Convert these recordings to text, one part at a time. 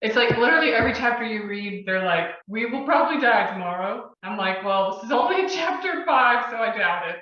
It's like literally every chapter you read, they're like, we will probably die tomorrow. I'm like, well, this is only chapter 5, so I doubt it.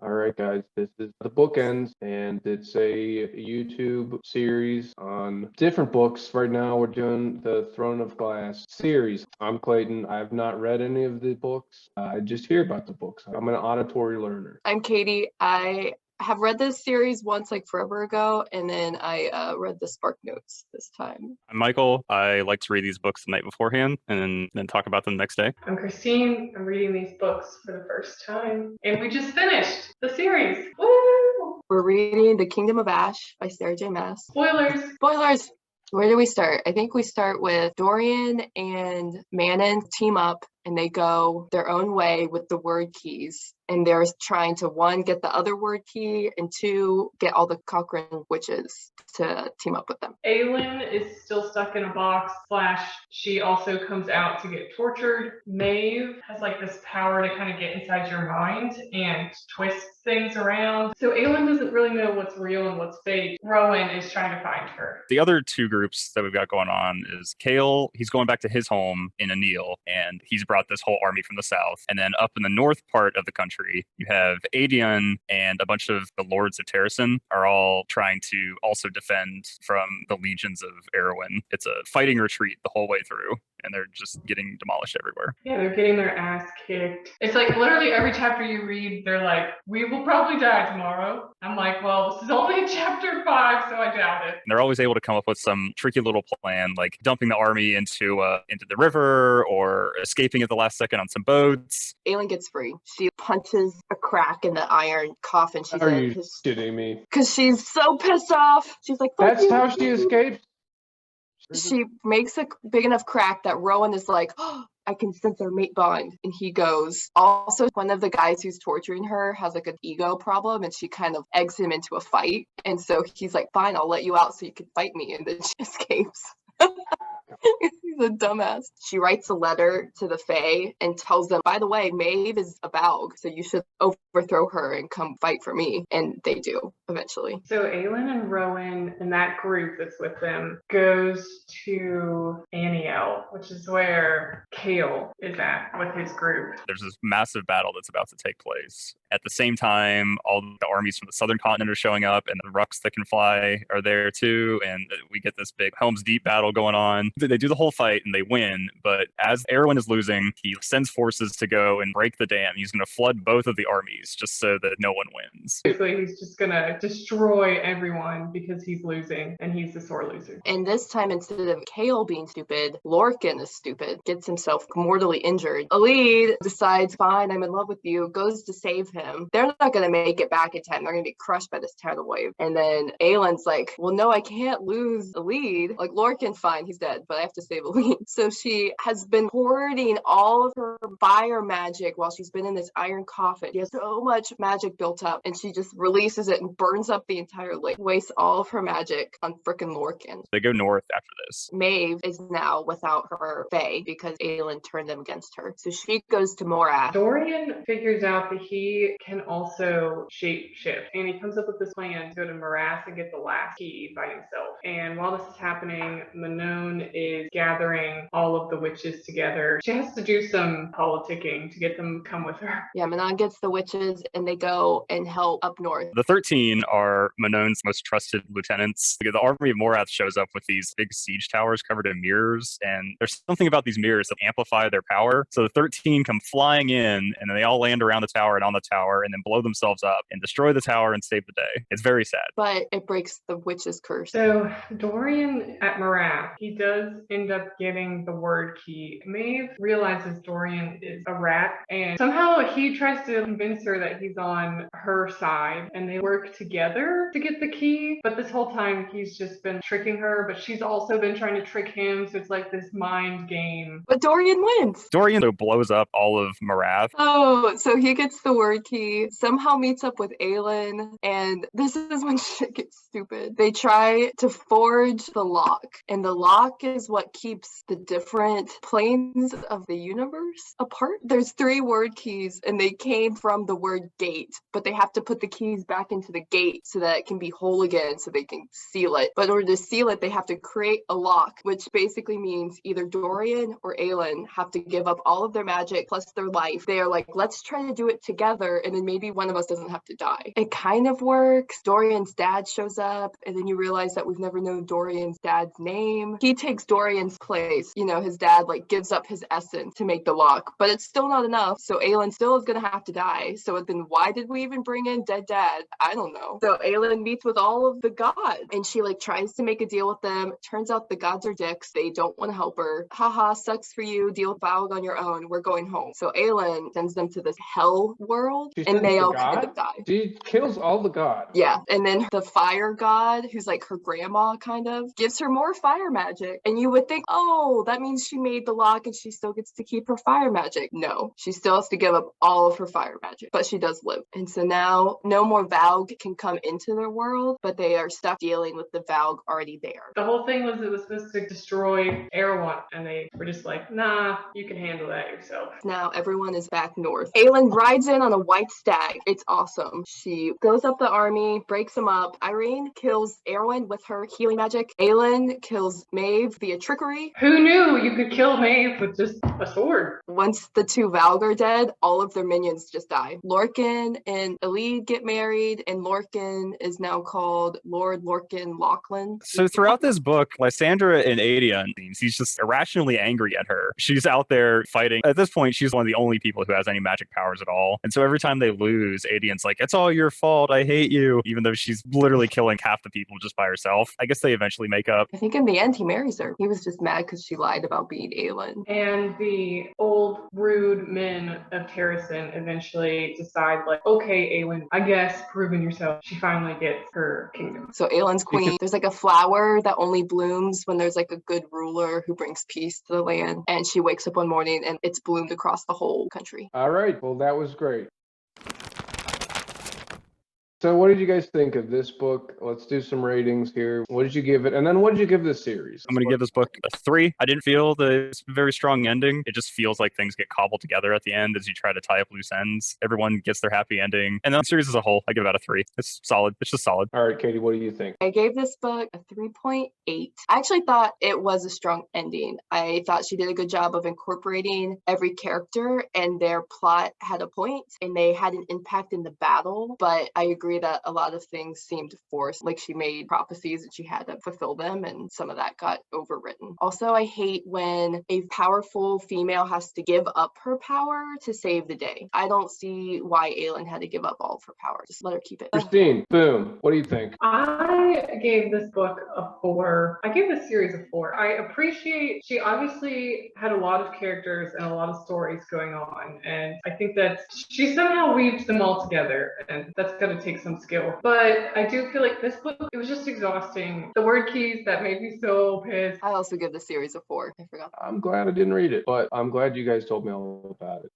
All right, guys, this is the bookends, and it's a YouTube series on different books. Right now, we're doing the Throne of Glass series. I'm Clayton. I have not read any of the books. I just hear about the books. I'm an auditory learner. I'm Katie. I have read this series once, like forever ago, and then I read the Spark Notes this time. I'm Michael. I like to read these books the night beforehand and then talk about them the next day. I'm Christine. I'm reading these books for the first time, and we just finished the series. Woo! We're reading The Kingdom of Ash by Sarah J. Maas. Spoilers! Spoilers! Where do we start? I think we start with Dorian and Manon team up and they go their own way with the word keys. And they're trying to, one, get the other word key, and two, get all the Cochrane witches to team up with them. Aelin is still stuck in a box, / she also comes out to get tortured. Maeve has like this power to kind of get inside your mind and twist things around. So Aelin doesn't really know what's real and what's fake. Rowan is trying to find her. The other two groups that we've got going on is Kale. He's going back to his home in Anil, and he's brought this whole army from the south. And then up in the north part of the country, you have Adian and a bunch of the lords of Terrasen are all trying to also defend from the legions of Erwin. It's a fighting retreat the whole way through, and they're just getting demolished everywhere. Yeah, they're getting their ass kicked. It's like literally every chapter you read, they're like, we will probably die tomorrow. I'm like, well, this is only chapter 5, so I doubt it. And they're always able to come up with some tricky little plan, like dumping the army into the river or escaping at the last second on some boats. Aelin gets free. She punches a crack in the iron coffin she's Are in. you kidding me? Because she's so pissed off. She's like, That's how she escaped? She makes a big enough crack that Rowan is like, oh, I can sense our mate bond. And he goes. Also, one of the guys who's torturing her has like an ego problem, and she kind of eggs him into a fight. And so he's like, fine, I'll let you out so you can fight me. And then she escapes. He's a dumbass. She writes a letter to the Fae and tells them, by the way, Maeve is a Balg, so you should overthrow her and come fight for me. And they do, eventually. So Aelin and Rowan and that group that's with them goes to Aniel, which is where Kale is at with his group. There's this massive battle that's about to take place. At the same time, all the armies from the southern continent are showing up, and the Rucks that can fly are there too, and we get this big Helm's Deep battle going on. They do the whole fight, and they win, but as Erwin is losing, he sends forces to go and break the dam. He's going to flood both of the armies just so that no one wins. Basically, he's just going to destroy everyone because he's losing, and he's the sore loser. And this time, instead of Kale being stupid, Lorcan is stupid, gets himself mortally injured. Aelin decides, fine, I'm in love with you, goes to save him. They're not going to make it back in time. They're going to be crushed by this tidal wave. And then Aelin's like, well, no, I can't lose Aelin. Like, Lorcan's fine, he's dead, but I have to save Aelin. So she has been hoarding all of her fire magic while she's been in this iron coffin. She has so much magic built up, and she just releases it and burns up the entire lake. Wastes all of her magic on frickin' Lorcan. They go north after this. Maeve is now without her Fae because Aelin turned them against her. So she goes to Morath. Dorian figures out that he can also shape shift, and he comes up with this plan to go to Maas and get the last key by himself. And while this is happening, Manon is gathering all of the witches together. She has to do some politicking to get them to come with her. Yeah, Manon gets the witches and they go and help up north. The 13 are Manon's most trusted lieutenants. The army of Morath shows up with these big siege towers covered in mirrors, and there's something about these mirrors that amplify their power. So the 13 come flying in, and then they all land around the tower and on the tower, and then blow themselves up and destroy the tower and save the day. It's very sad. But it breaks the witch's curse. So Dorian at Morath, he does end up getting the word key. Maeve realizes Dorian is a rat, and somehow he tries to convince her that he's on her side, and they work together to get the key. But this whole time he's just been tricking her, but she's also been trying to trick him. So it's like this mind game. But Dorian wins. Dorian though blows up all of Marath. Oh, so he gets the word key, somehow meets up with Aelin, and this is when shit gets stupid. They try to forge the lock, and the lock is what keeps the different planes of the universe apart. There's 3 word keys, and they came from the word gate, but they have to put the keys back into the gate so that it can be whole again, so they can seal it. But in order to seal it, they have to create a lock, which basically means either Dorian or Aelin have to give up all of their magic plus their life. They are like, let's try to do it together, and then maybe one of us doesn't have to die. It kind of works. Dorian's dad shows up, and then you realize that we've never known Dorian's dad's name. He takes Dorian's place. You know, his dad like gives up his essence to make the lock, but it's still not enough. So Aelin still is gonna have to die. So then why did we even bring in dead dad? I don't know. So Aelin meets with all of the gods, and she like tries to make a deal with them. Turns out the gods are dicks. They don't want to help her. Haha, sucks for you. Deal with Valg on your own. We're going home. So Aelin sends them to this hell world, and they all kind of die. She kills all the gods. Yeah, and then the fire god, who's like her grandma kind of, gives her more fire magic. And you would think, oh, that means she made the lock and she still gets to keep her fire magic. No, she still has to give up all of her fire magic, but she does live. And so now no more Valg can come into their world, but they are stuck dealing with the Valg already there. The whole thing was it was supposed to destroy Erewhon, and they were just like, nah, you can handle that yourself. Now everyone is back north. Aelin rides in on a white stag. It's awesome. She goes up the army, breaks them up. Irene kills Erewhon with her healing magic. Aelin kills Maeve via trickery. Who knew you could kill Maeve with just a sword? Once the 2 Valg are dead, all of their minions just die. Lorcan and Aelin get married, and Lorcan is now called Lord Lorcan Lachlan. So throughout this book, Lysandra and Aedion, he's just irrationally angry at her. She's out there fighting. At this point, she's one of the only people who has any magic powers at all. And so every time they lose, Aedion's like, it's all your fault. I hate you. Even though she's literally killing half the people just by herself. I guess they eventually make up. I think in the end, he marries her. He was just mad because she lied about being Aelin. And the old rude men of Terrasen eventually decide like, okay, Aelin, I guess proving yourself. She finally gets her kingdom. So Aelin's queen. There's like a flower that only blooms when there's like a good ruler who brings peace to the land. And she wakes up one morning and it's bloomed across the whole country. All right. Well, that was great. So what did you guys think of this book? Let's do some ratings here. What did you give it? And then what did you give this series? I'm going to give this book a 3. I didn't feel the very strong ending. It just feels like things get cobbled together at the end as you try to tie up loose ends. Everyone gets their happy ending. And then the series as a whole, I give it a 3. It's solid. It's just solid. All right, Katie, what do you think? I gave this book a 3.8. I actually thought it was a strong ending. I thought she did a good job of incorporating every character, and their plot had a point and they had an impact in the battle. But I agree that a lot of things seemed forced, like she made prophecies and she had to fulfill them, and some of that got overwritten. Also, I hate when a powerful female has to give up her power to save the day. I don't see why Aelin had to give up all of her power. Just let her keep it. Christine, boom. What do you think? I gave this book a 4. I gave this series a 4. I appreciate she obviously had a lot of characters and a lot of stories going on, and I think that she somehow weaved them all together, and that's going to take some skill. But I do feel like this book, it was just exhausting. The word keys, that made me so pissed. I also give the series a 4. I forgot. I'm glad I didn't read it, but I'm glad you guys told me all about it.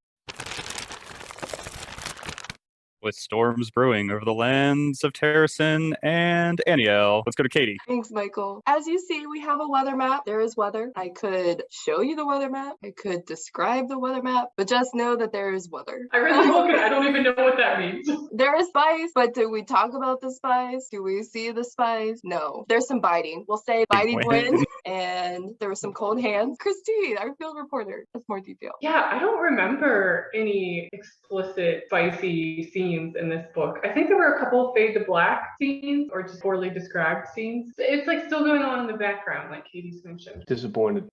With storms brewing over the lands of Terrasen and Aniel. Let's go to Katie. Thanks, Michael. As you see, we have a weather map. There is weather. I could show you the weather map. I could describe the weather map, but just know that there is weather. I read the book and I don't even know what that means. There is spice, but do we talk about the spice? Do we see the spice? No. There's some biting. We'll say biting wind, and there was some cold hands. Christine, our field reporter, has more detail. Yeah, I don't remember any explicit spicy scenes in this book. I think there were a couple of fade to black scenes or just poorly described scenes. It's like still going on in the background, like Katie's mentioned. Disappointed.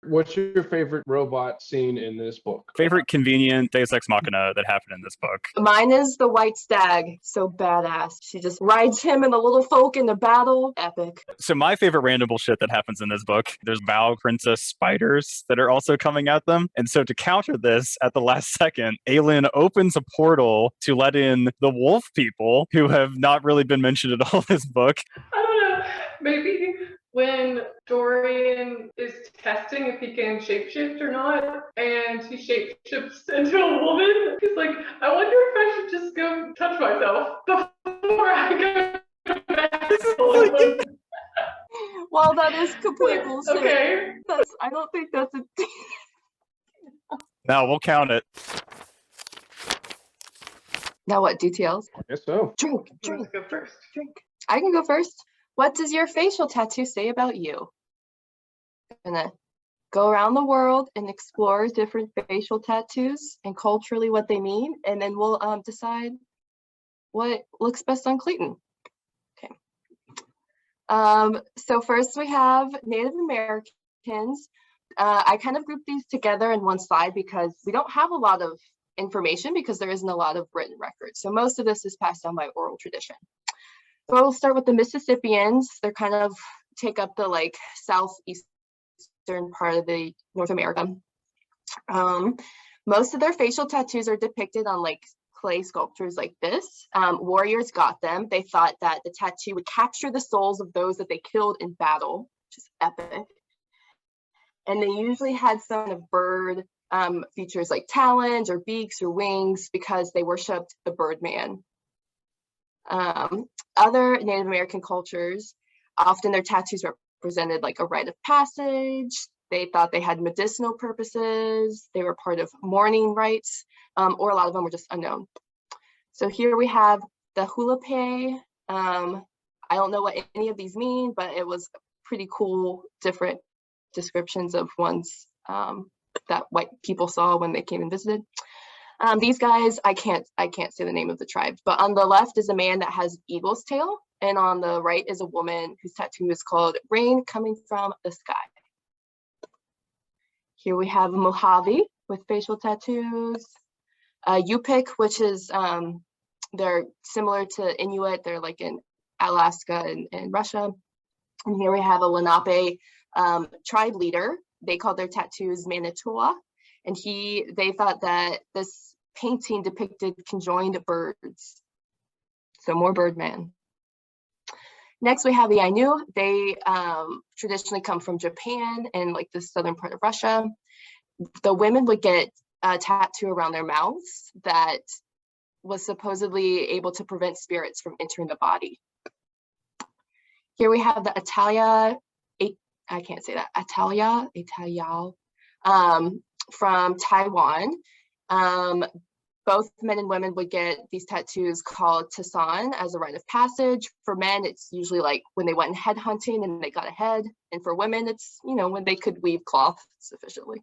What's your favorite robot scene in this book? Favorite convenient Deus Ex Machina that happened in this book? Mine is the white stag. So badass. She just rides him and the little folk into battle. Epic. So my favorite random bullshit that happens in this book, there's Vow Princess spiders that are also coming at them. And so to counter this, at the last second, Aelin opens a portal to let in the wolf people who have not really been mentioned at all in this book. I don't know. Maybe when Dorian is testing if he can shapeshift or not, and he shapeshifts into a woman, he's like, I wonder if I should just go touch myself before I go back. Well, that is complete bullshit. Okay. I don't think that's a Now we'll count it. Now what, details? I guess so. Drink. Let's go first. I can go first. What does your facial tattoo say about you? I'm gonna go around the world and explore different facial tattoos and culturally what they mean, and then we'll decide what looks best on Clayton. Okay. So first we have Native Americans. I kind of grouped these together in one slide because we don't have a lot of information because there isn't a lot of written records. So most of this is passed down by oral tradition. So we'll start with the Mississippians. They're kind of take up the like southeastern part of the North America. Most of their facial tattoos are depicted on like clay sculptures like this. Warriors got them. They thought that the tattoo would capture the souls of those that they killed in battle, which is epic. And they usually had some of bird features like talons or beaks or wings because they worshipped the Birdman. Other Native American cultures, often their tattoos represented like a rite of passage. They thought they had medicinal purposes. They were part of mourning rites, or a lot of them were just unknown. So here we have the hulape. I don't know what any of these mean, but it was pretty cool, different descriptions of ones that white people saw when they came and visited. These guys, I can't say the name of the tribe, but on the left is a man that has eagle's tail, and on the right is a woman whose tattoo is called Rain Coming from the Sky. Here we have Mojave with facial tattoos. Yupik, which is, they're similar to Inuit, they're like in Alaska and Russia. And here we have a Lenape tribe leader. They called their tattoos Manitoua. And they thought that this painting depicted conjoined birds. So more Birdman. Next, we have the Ainu. They traditionally come from Japan and like the southern part of Russia. The women would get a tattoo around their mouths that was supposedly able to prevent spirits from entering the body. Here we have the Italia, I can't say that, Italia, from Taiwan. Both men and women would get these tattoos called Tasan as a rite of passage. For men, it's usually like when they went head hunting and they got a head. And for women, it's, you know, when they could weave cloth sufficiently.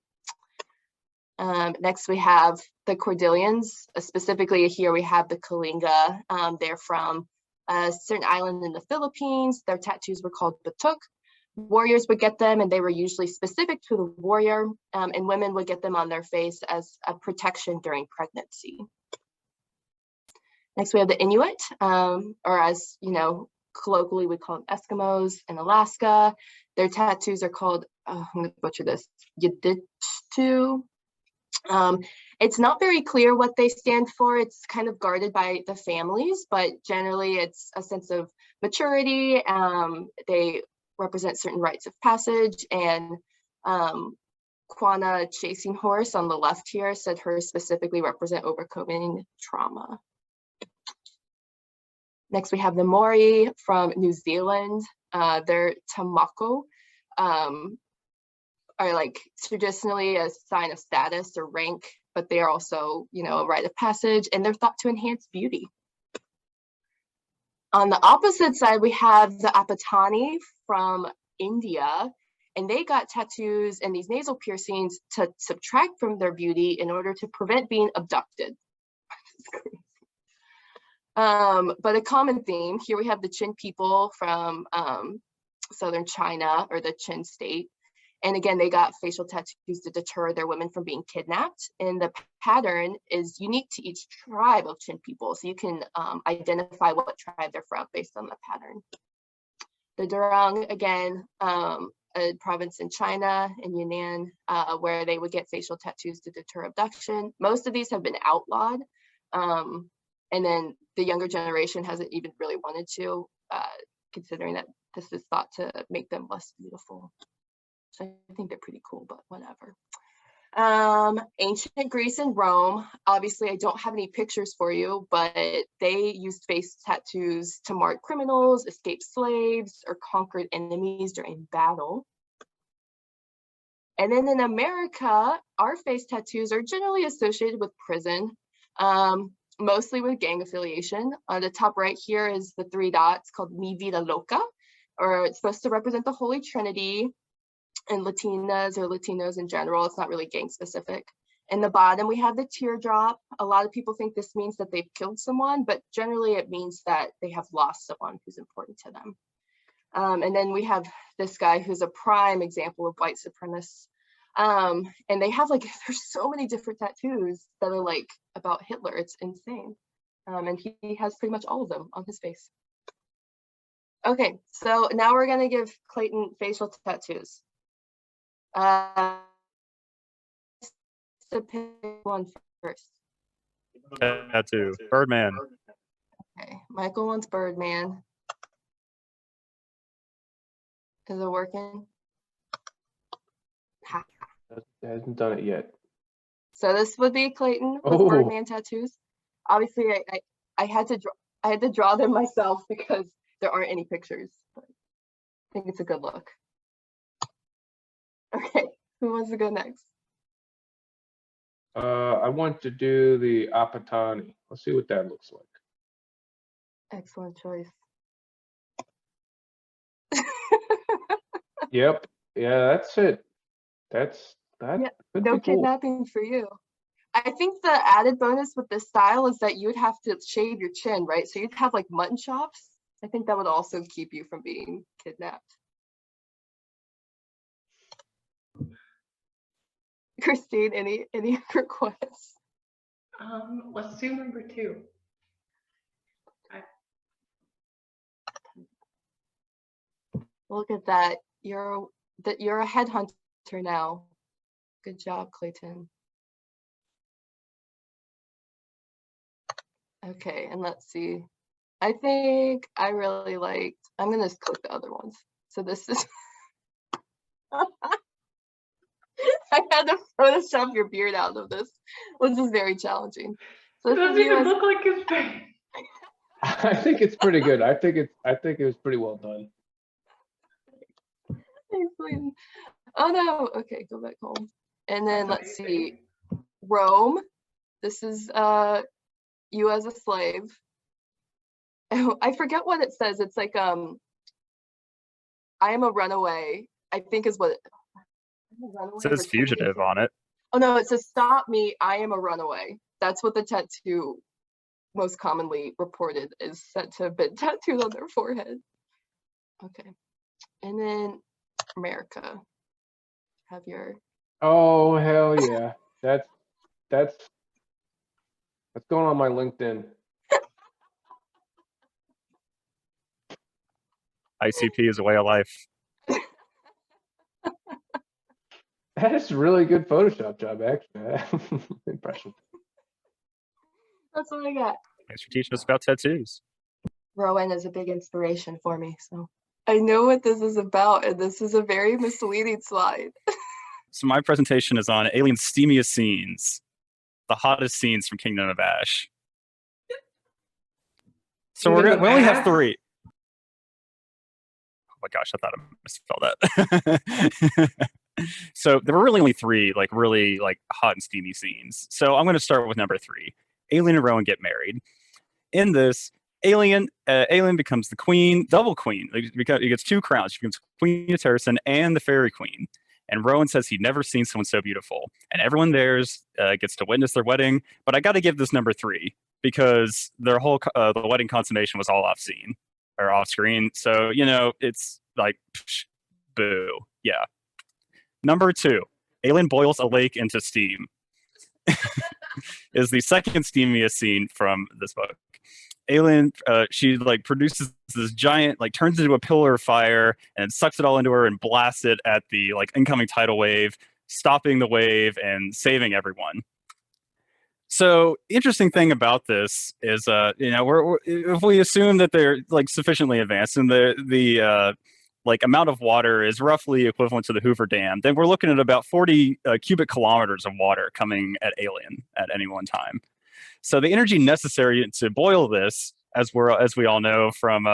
Next, we have the Cordillians. Specifically here, we have the Kalinga. They're from a certain island in the Philippines. Their tattoos were called batuk. Warriors would get them, and they were usually specific to the warrior, and women would get them on their face as a protection during pregnancy. Next, we have the Inuit, or as you know, colloquially we call them Eskimos in Alaska. Their tattoos are called, I'm going to butcher this, Yaditu. It's not very clear what they stand for. It's kind of guarded by the families, but generally it's a sense of maturity. They represent certain rites of passage, and Quana Chasing Horse on the left here said hers specifically represent overcoming trauma. Next, we have the Maori from New Zealand. Their tamako are like traditionally a sign of status or rank, but they are also, you know, a rite of passage, and they're thought to enhance beauty. On the opposite side, we have the Apatani from India, and they got tattoos and these nasal piercings to subtract from their beauty in order to prevent being abducted. But a common theme, here we have the Chin people from southern China, or the Chin state, And again, they got facial tattoos to deter their women from being kidnapped. And the pattern is unique to each tribe of Chin people. So you can identify what tribe they're from based on the pattern. The Durang, again, a province in China, in Yunnan, where they would get facial tattoos to deter abduction. Most of these have been outlawed. And then the younger generation hasn't even really wanted to, considering that this is thought to make them less beautiful. So I think they're pretty cool, but whatever. Ancient Greece and Rome, obviously I don't have any pictures for you, but they used face tattoos to mark criminals, escaped slaves, or conquered enemies during battle. And then in America, our face tattoos are generally associated with prison, mostly with gang affiliation. On the top right here is the 3 dots called Mi Vida Loca, or it's supposed to represent the Holy Trinity. And Latinas or Latinos in general, it's not really gang specific. In the bottom, we have the teardrop. A lot of people think this means that they've killed someone, but generally it means that they have lost someone who's important to them. And then we have this guy who's a prime example of white supremacists. And they have there's so many different tattoos that are about Hitler. It's insane. And he has pretty much all of them on his face. Okay, so now we're gonna give Clayton facial tattoos. So pick one first. Tattoo. Birdman. Okay, Michael wants Birdman. Is it working? Ha. Hasn't done it yet. So this would be Clayton with Birdman tattoos. Obviously, I had to draw them myself because there aren't any pictures. But I think it's a good look. Okay, who wants to go next? I want to do the Apatani. Let's see what that looks like. Excellent choice. Yep. Yeah, that's it. That Yeah, could no be cool. kidnapping for you. I think the added bonus with this style is that you'd have to shave your chin, right? So you'd have mutton chops. I think that would also keep you from being kidnapped. Christine, any requests? Let's do number 2. Look at that. You're a headhunter now. Good job, Clayton. Okay, and let's see. I think I really liked, I'm gonna click the other ones. So this is I had to Photoshop your beard out of this, which is very challenging. So It doesn't even look like his face. I think it's pretty good. I think it was pretty well done. Oh no, okay, go back home. And then let's see, Rome. This is you as a slave. Oh, I forget what it says. It's I am a runaway, I think is what It says fugitive on it. Oh no, it says stop me, I am a runaway. That's what the tattoo most commonly reported is said to have been tattooed on their forehead. Okay, and then America. Have your Oh hell yeah. That's going on my LinkedIn. ICP is a way of life. That is really good Photoshop job, actually. Impression. That's what I got. Thanks for teaching us about tattoos. Rowan is a big inspiration for me, so I know what this is about, and this is a very misleading slide. So my presentation is on Aelin's steamiest scenes, the hottest scenes from Kingdom of Ash. So we only have 3. Oh my gosh, I thought I misspelled that. So there were really only 3 really hot and steamy scenes. So I'm going to start with number 3. Aelin and Rowan get married. In this, Aelin becomes the queen, double queen. He gets 2 crowns. She becomes Queen of Terrasen and the Fairy Queen. And Rowan says he'd never seen someone so beautiful. And everyone there gets to witness their wedding. But I got to give this number 3 because their whole the wedding consummation was all off screen. So it's psh, boo. Yeah. Number 2, Aelin boils a lake into steam. Is the second steamiest scene from this book. Aelin, she like produces this giant, like turns into a pillar of fire and sucks it all into her and blasts it at the like incoming tidal wave, stopping the wave and saving everyone. So interesting thing about this is, you know, we're if we assume that they're like sufficiently advanced and the like amount of water is roughly equivalent to the Hoover Dam, then we're looking at about 40 cubic kilometers of water coming at Aelin at any one time. So the energy necessary to boil this, as we all know from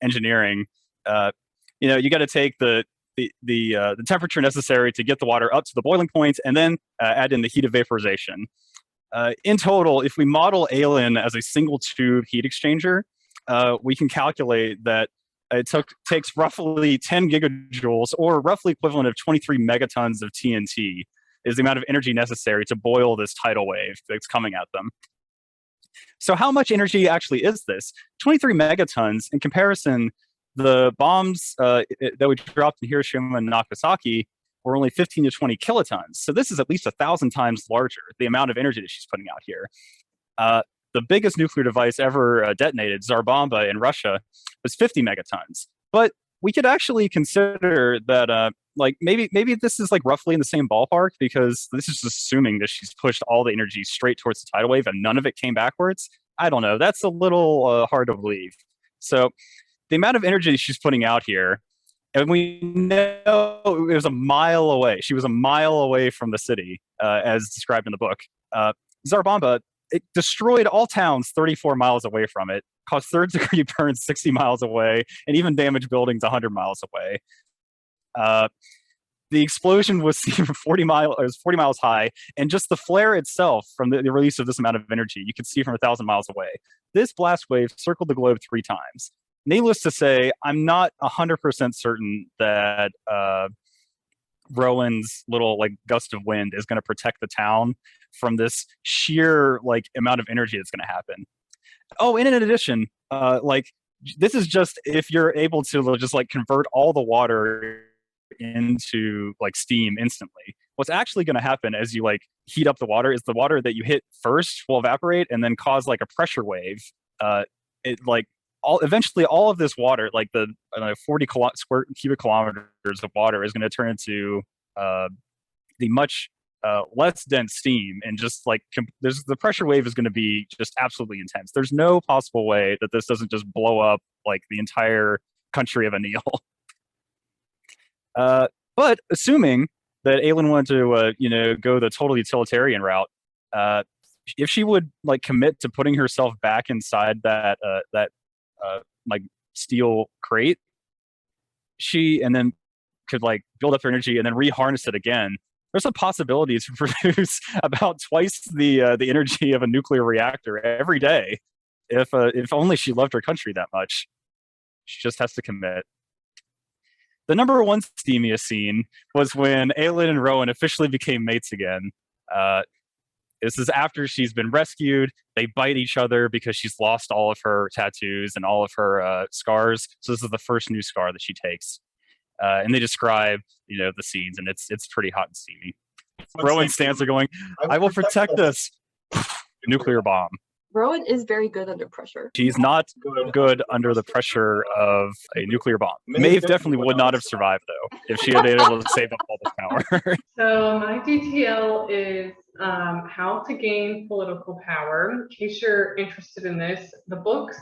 engineering, you know, you got to take the temperature necessary to get the water up to the boiling point, and then add in the heat of vaporization. In total, if we model Aelin as a single tube heat exchanger, we can calculate that it takes roughly 10 gigajoules, or roughly equivalent of 23 megatons of TNT, is the amount of energy necessary to boil this tidal wave that's coming at them. So how much energy actually is this? 23 megatons. In comparison, the bombs that we dropped in Hiroshima and Nagasaki were only 15 to 20 kilotons. So this is at least 1,000 times larger, the amount of energy that she's putting out here. The biggest nuclear device ever detonated, Tsar Bomba in Russia, was 50 megatons. But we could actually consider that, like maybe this is like roughly in the same ballpark, because this is assuming that she's pushed all the energy straight towards the tidal wave and none of it came backwards. I don't know. That's a little hard to believe. So the amount of energy she's putting out here, and we know it was a mile away. She was a mile away from the city, as described in the book. Tsar Bomba, it destroyed all towns 34 miles away from it, caused third-degree burns 60 miles away, and even damaged buildings 100 miles away. The explosion was seen from 40 miles high, and just the flare itself from the release of this amount of energy, you could see from 1,000 miles away. This blast wave circled the globe 3 times. Needless to say, I'm not 100% certain that Rowan's little like gust of wind is going to protect the town from this sheer like amount of energy that's going to happen. Oh, and in addition, like this is just if you're able to just like convert all the water into like steam instantly. What's actually going to happen as you like heat up the water is the water that you hit first will evaporate and then cause like a pressure wave. It like eventually all of this water, like the 40 square cubic kilometers of water, is going to turn into the much less dense steam, and just like the pressure wave is going to be just absolutely intense. There's no possible way that this doesn't just blow up like the entire country of Anil. But assuming that Aelin wanted to, you know, go the total utilitarian route, if she would like commit to putting herself back inside that like steel crate, and then could like build up her energy and then reharness it again, there's a possibility to produce about twice the energy of a nuclear reactor every day, if only she loved her country that much. She just has to commit. The number 1 steamiest scene was when Aelin and Rowan officially became mates again. This is after she's been rescued. They bite each other because she's lost all of her tattoos and all of her scars. So this is the first new scar that she takes. And they describe, you know, the scenes, and it's pretty hot and steamy. Rowan stands there going, "I will protect this." Nuclear bomb. Rowan is very good under pressure. She's not good under the pressure of a nuclear bomb. Maeve definitely would not have survived, though, if she had been able to save up all this power. So my DTL is how to gain political power. In case you're interested in this, the books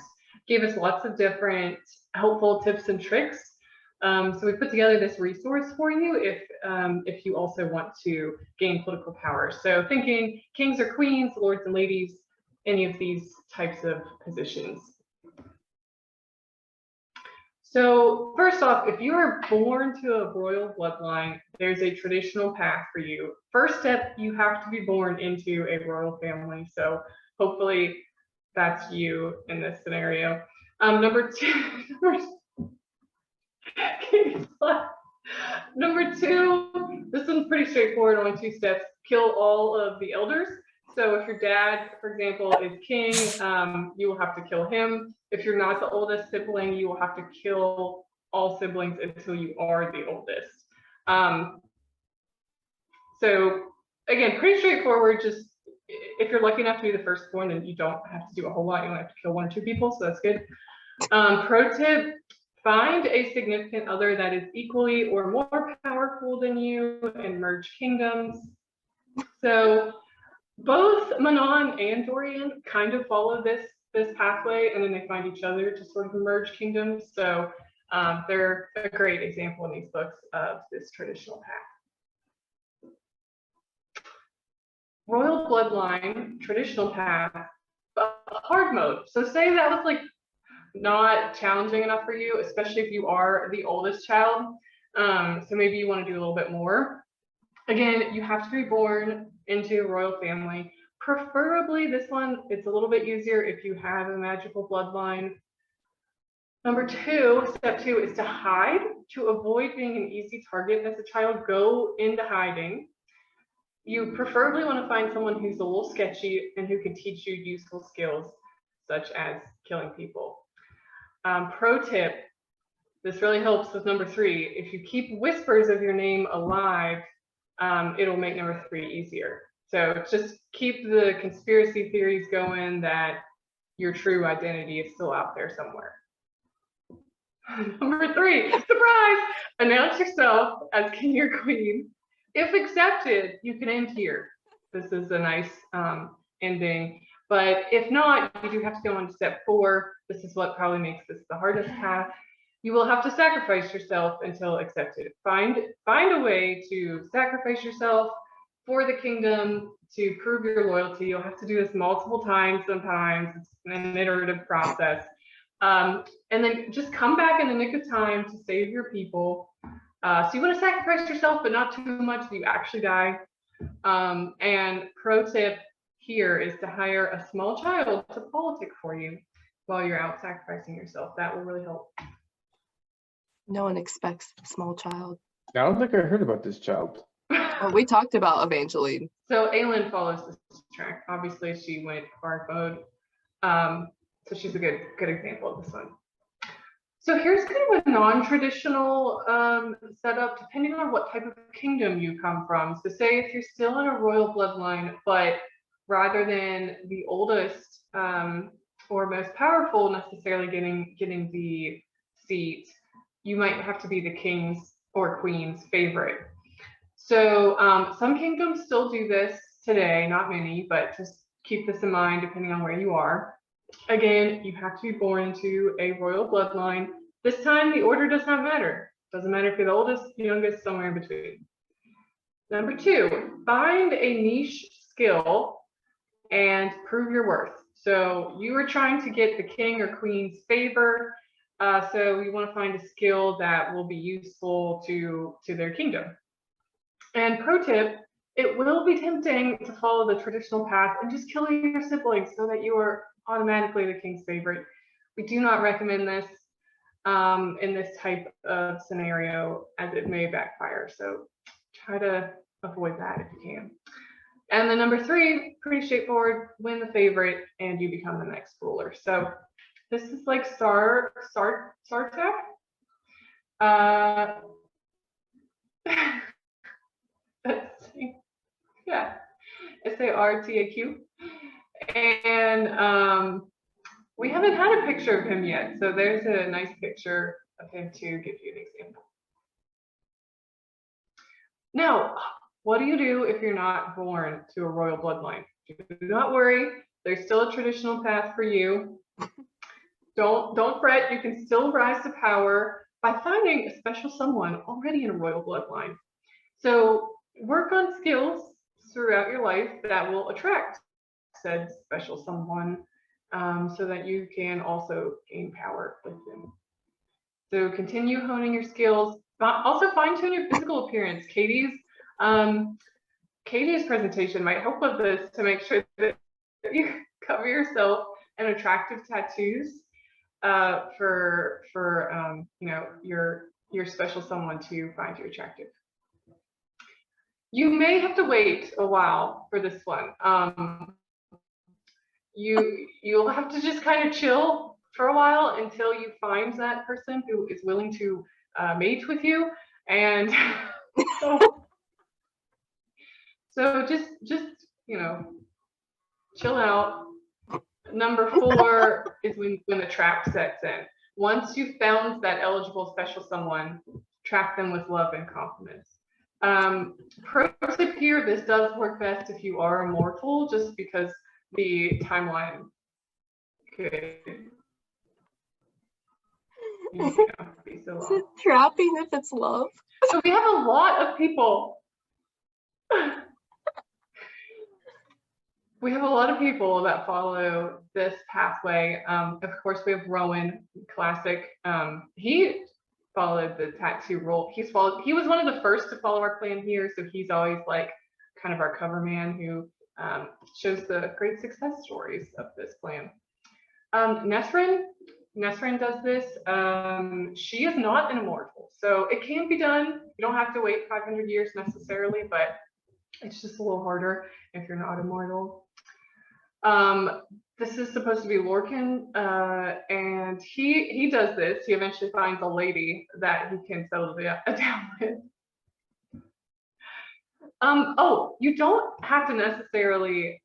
gave us lots of different helpful tips and tricks. So we put together this resource for you if you also want to gain political power. So thinking kings or queens, lords and ladies, any of these types of positions. So first off, if you are born to a royal bloodline, there's a traditional path for you. First step, you have to be born into a royal family. So hopefully that's you in this scenario. Number 2, number 2, this one's pretty straightforward, only 2 steps. Kill all of the elders. So if your dad, for example, is king, you will have to kill him. If you're not the oldest sibling, you will have to kill all siblings until you are the oldest. So again, pretty straightforward. Just if you're lucky enough to be the firstborn, then you don't have to do a whole lot. You only have to kill 1 or 2 people, so that's good. Pro tip, find a significant other that is equally or more powerful than you and merge kingdoms. So both Manon and Dorian kind of follow this pathway, and then they find each other to sort of merge kingdoms. So they're a great example in these books of this traditional path. Royal bloodline, traditional path, hard mode. So say that was like not challenging enough for you, especially if you are the oldest child. So maybe you want to do a little bit more. Again, you have to be born into a royal family. Preferably this one, it's a little bit easier if you have a magical bloodline. Number 2, step 2 is to hide to avoid being an easy target as a child. Go into hiding. You preferably want to find someone who's a little sketchy and who can teach you useful skills, such as killing people. Pro tip, this really helps with number 3. If you keep whispers of your name alive, it'll make number 3 easier. So just keep the conspiracy theories going that your true identity is still out there somewhere. Number 3, surprise! Announce yourself as king or queen. If accepted, you can end here. This is a nice ending. But if not, you do have to go on to step 4. This is what probably makes this the hardest path. You will have to sacrifice yourself until accepted. Find a way to sacrifice yourself for the kingdom to prove your loyalty. You'll have to do this multiple times sometimes. It's an iterative process. And then just come back in the nick of time to save your people. So you want to sacrifice yourself, but not too much that you actually die. And pro tip here is to hire a small child to politic for you while you're out sacrificing yourself. That will really help. No one expects a small child. I don't think I heard about this child. Well, we talked about Evangeline. So Aelin follows this track. Obviously, she went hard mode. So she's a good example of this one. So here's kind of a non-traditional setup, depending on what type of kingdom you come from. So say if you're still in a royal bloodline, but rather than the oldest or most powerful necessarily getting the seat, you might have to be the king's or queen's favorite. So some kingdoms still do this today, not many, but just keep this in mind depending on where you are. Again, you have to be born into a royal bloodline. This time, the order does not matter. Doesn't matter if you're the oldest, youngest, somewhere in between. Number 2, find a niche skill and prove your worth. So you are trying to get the king or queen's favor. So you want to find a skill that will be useful to their kingdom. And pro tip, it will be tempting to follow the traditional path and just kill your siblings so that you are automatically the king's favorite. We do not recommend this in this type of scenario, as it may backfire. So try to avoid that if you can. And then number 3, pretty straightforward, win the favorite and you become the next ruler. So this is like Sartaq. Let's see. Yeah, Sartaq. And we haven't had a picture of him yet, so there's a nice picture of him to give you an example. Now, what do you do if you're not born to a royal bloodline? Do not worry, there's still a traditional path for you. Don't fret, you can still rise to power by finding a special someone already in a royal bloodline. So work on skills throughout your life that will attract said special someone, so that you can also gain power with them. So continue honing your skills. Also fine-tune your physical appearance. Katie's presentation might help with this, to make sure that you cover yourself in attractive tattoos for you know, your special someone to find you attractive. You may have to wait a while for this one. You'll have to just kind of chill for a while until you find that person who is willing to mate with you. And so So just chill out. Number 4 is when the trap sets in. Once you've found that eligible special someone, trap them with love and compliments. Pro tip here, this does work best if you are immortal, just because the timeline could be so Is long. it trapping if it's love? So we have a lot of people. We have a lot of people that follow this pathway. Of course, we have Rowan, classic. He followed the tattoo rule. He was one of the first to follow our plan here, so he's always like kind of our cover man who shows the great success stories of this plan. Nesrin does this. She is not an immortal, so it can be done. You don't have to wait 500 years necessarily, but it's just a little harder if you're not immortal. This is supposed to be Lorcan, and he does this. He eventually finds a lady that he can settle down with. Oh, you don't have to necessarily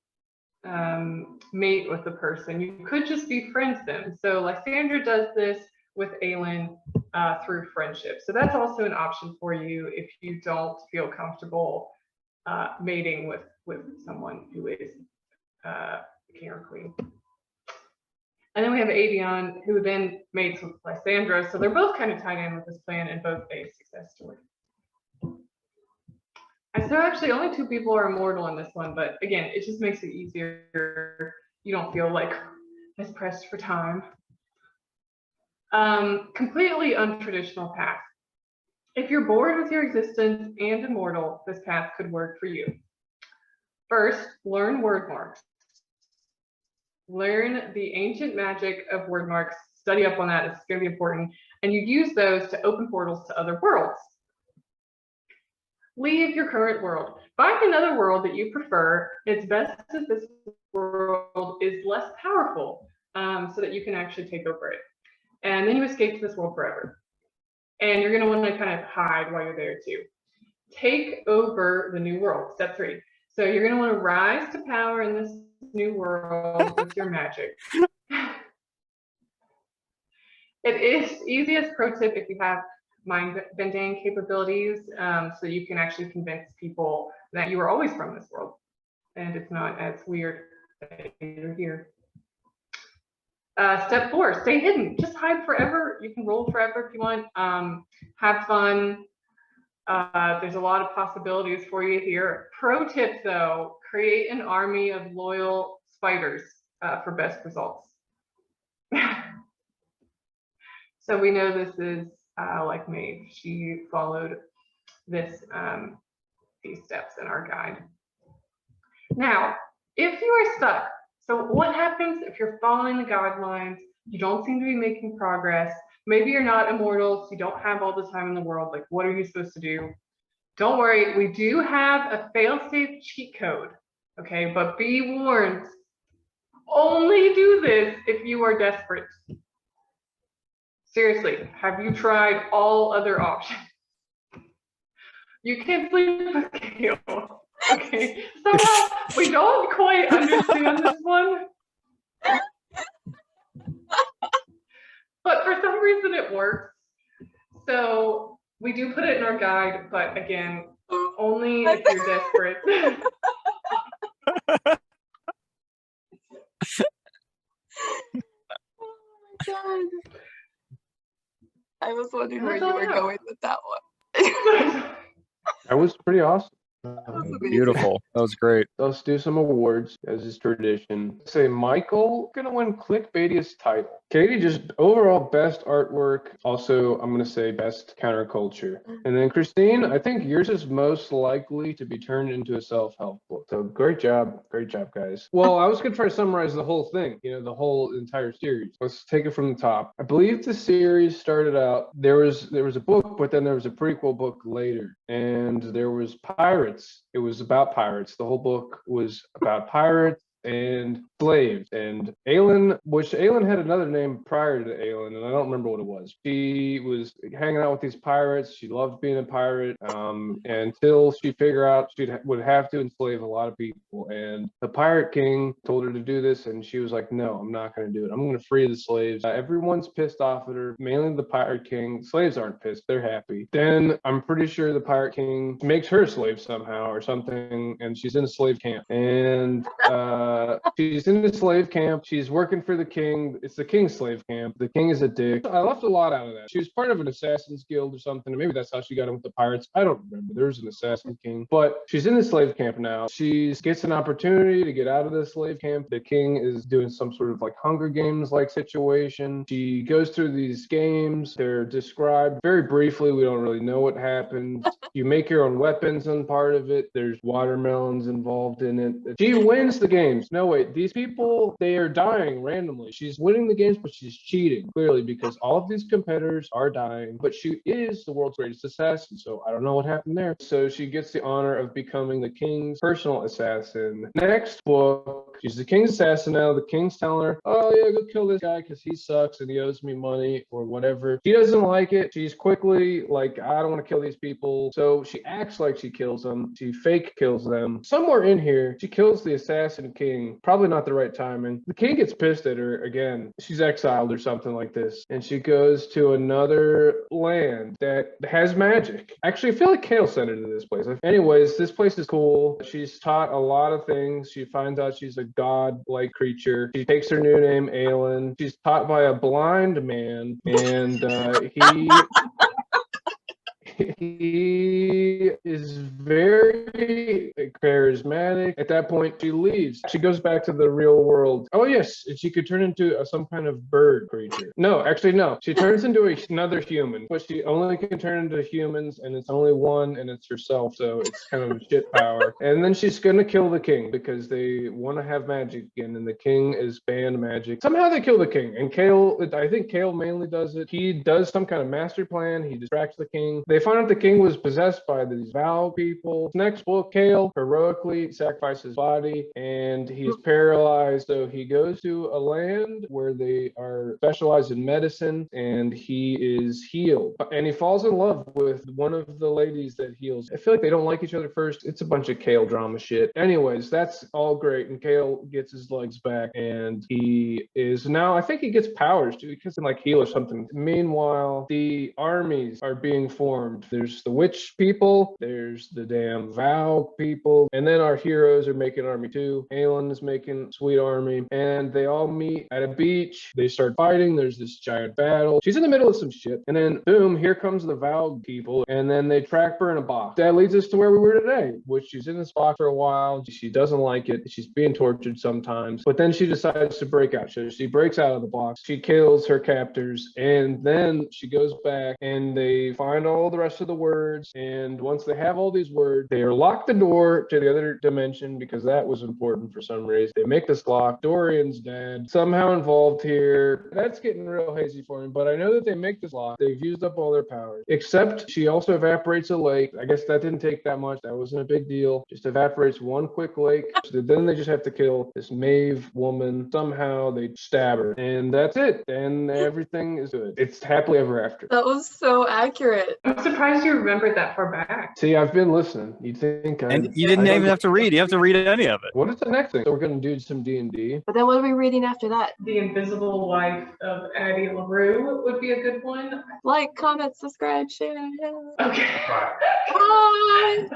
mate with the person. You could just befriend them. So Lysandra does this with Aelin through friendship. So that's also an option for you if you don't feel comfortable mating with someone who is king or queen. And then we have Aelin, who then mates with Lysandra. So they're both kind of tied in with this plan and both a success story. And so actually only 2 people are immortal in this one, but again, it just makes it easier. You don't feel like as pressed for time. Completely untraditional path. If you're bored with your existence and immortal, this path could work for you. First, learn word marks. Learn the ancient magic of word marks. Study up on that. It's going to be important. And you use those to open portals to other worlds. Leave your current world. Find another world that you prefer. It's best if this world is less powerful, so that you can actually take over it. And then you escape to this world forever. And you're going to want to kind of hide while you're there too. Take over the new world. Step 3. So you're going to want to rise to power in this new world with your magic. It is easiest pro tip if you have mind bending capabilities, so you can actually convince people that you are always from this world and it's not as weird that you're here. Step 4, stay hidden. Just hide forever. You can roll forever if you want. Have fun. There's a lot of possibilities for you here. Pro tip though, create an army of loyal spiders for best results. So we know this is like Maeve. She followed these steps in our guide. Now, if you are stuck, so what happens if you're following the guidelines, you don't seem to be making progress, maybe you're not immortal, so you don't have all the time in the world, like what are you supposed to do? Don't worry, we do have a fail-safe cheat code, okay? But be warned, only do this if you are desperate. Seriously, have you tried all other options? You can't sleep with Kale. Okay, somehow we don't quite understand this one. But for some reason it works. So we do put it in our guide, but again, only if you're desperate. Oh my god. I was wondering where That's you all I were have. going with that one. That was pretty awesome. Beautiful. That was great. Let's do some awards, as is tradition. Say Michael gonna win clickbaitiest title. Katie just overall best artwork. Also, I'm gonna say best counterculture. And then Christine, I think yours is most likely to be turned into a self-help book. So great job, guys. Well, I was gonna try to summarize the whole thing. The whole entire series. Let's take it from the top. I believe the series started out. There was a book, but then there was a prequel book later, and there was pirates. It was about pirates. The whole book was about pirates and slaves. And Aelin, which Aelin had another name prior to Aelin, and I don't remember what it was. She was hanging out with these pirates. She loved being a pirate until she figured out she would have to enslave a lot of people. And the Pirate King told her to do this, and she was like, no, I'm not going to do it. I'm going to free the slaves. Everyone's pissed off at her, mainly the Pirate King. Slaves aren't pissed. They're happy. Then I'm pretty sure the Pirate King makes her a slave somehow or something, and she's in a slave camp. And she's in the slave camp. She's working for the king. It's the king's slave camp. The king is a dick. I left a lot out of that. She was part of an assassin's guild or something, and maybe that's how she got in with the pirates. I don't remember. There's an assassin king. But she's in the slave camp now. She gets an opportunity to get out of the slave camp. The king is doing some sort of like Hunger Games like situation. She goes through these games. They're described very briefly. We don't really know what happens. You make your own weapons on part of it. There's watermelons involved in it. She wins the games. No, wait. These people, they are dying randomly. She's winning the games, but she's cheating, clearly, because all of these competitors are dying. But she is the world's greatest assassin, so I don't know what happened there. So she gets the honor of becoming the king's personal assassin. Next book, she's the king's assassin now. The king's telling her, oh, yeah, go kill this guy because he sucks and he owes me money or whatever. She doesn't like it. She's quickly like, I don't want to kill these people. So she acts like she kills them. She fake kills them. Somewhere in here, she kills the assassin king. Probably not the right timing. The king gets pissed at her again. She's exiled or something like this. And she goes to another land that has magic. Actually, I feel like Kale sent her to this place. Anyways, this place is cool. She's taught a lot of things. She finds out she's a god-like creature. She takes her new name, Aelin. She's taught by a blind man, and he is very charismatic. At that point, she leaves. She goes back to the real world. Oh, yes. She could turn into some kind of bird creature. No, actually, no. She turns into another human, but she only can turn into humans, and it's only one, and it's herself. So it's kind of a shit power. And then she's going to kill the king because they want to have magic again, and the king is banned magic. Somehow they kill the king, and Kale, I think Kale mainly does it. He does some kind of master plan. He distracts the king. They find out the king was possessed by these Vow people. Next book, Kale heroically sacrifices his body, and he's paralyzed. So he goes to a land where they are specialized in medicine, and he is healed. And he falls in love with one of the ladies that heals. I feel like they don't like each other first. It's a bunch of Kale drama shit. Anyways, that's all great, and Kale gets his legs back, and he is now, I think he gets powers too. He can like heal or something. Meanwhile, the armies are being formed. There's the witch people, there's the damn Vow people, and then our heroes are making an army too. Aelin is making a sweet army, and they all meet at a beach. They start fighting. There's this giant battle. She's in the middle of some shit, and then boom, here comes the Vow people, and then they trap her in a box. That leads us to where we were today, which she's in this box for a while. She doesn't like it. She's being tortured sometimes, but then she decides to break out. So she breaks out of the box. She kills her captors, and then she goes back, and they find all the rest of the words, and once they have all these words, they are locked the door to the other dimension because that was important for some reason. They make this lock. Dorian's dad somehow involved here. That's getting real hazy for me, but I know that they make this lock. They've used up all their powers, except she also evaporates a lake. I guess that didn't take that much. That wasn't a big deal. Just evaporates one quick lake. So then they just have to kill this Maeve woman. Somehow they stab her, and that's it. And everything is good. It's happily ever after. That was so accurate. I'm surprised you remembered that far back. See, I've been listening. You'd think And you didn't even have to read. You have to read any of it. What is the next thing? So we're going to do some D&D. But then what are we reading after that? The Invisible Life of Addie LaRue would be a good one. Like, comment, subscribe, share. Okay. Bye.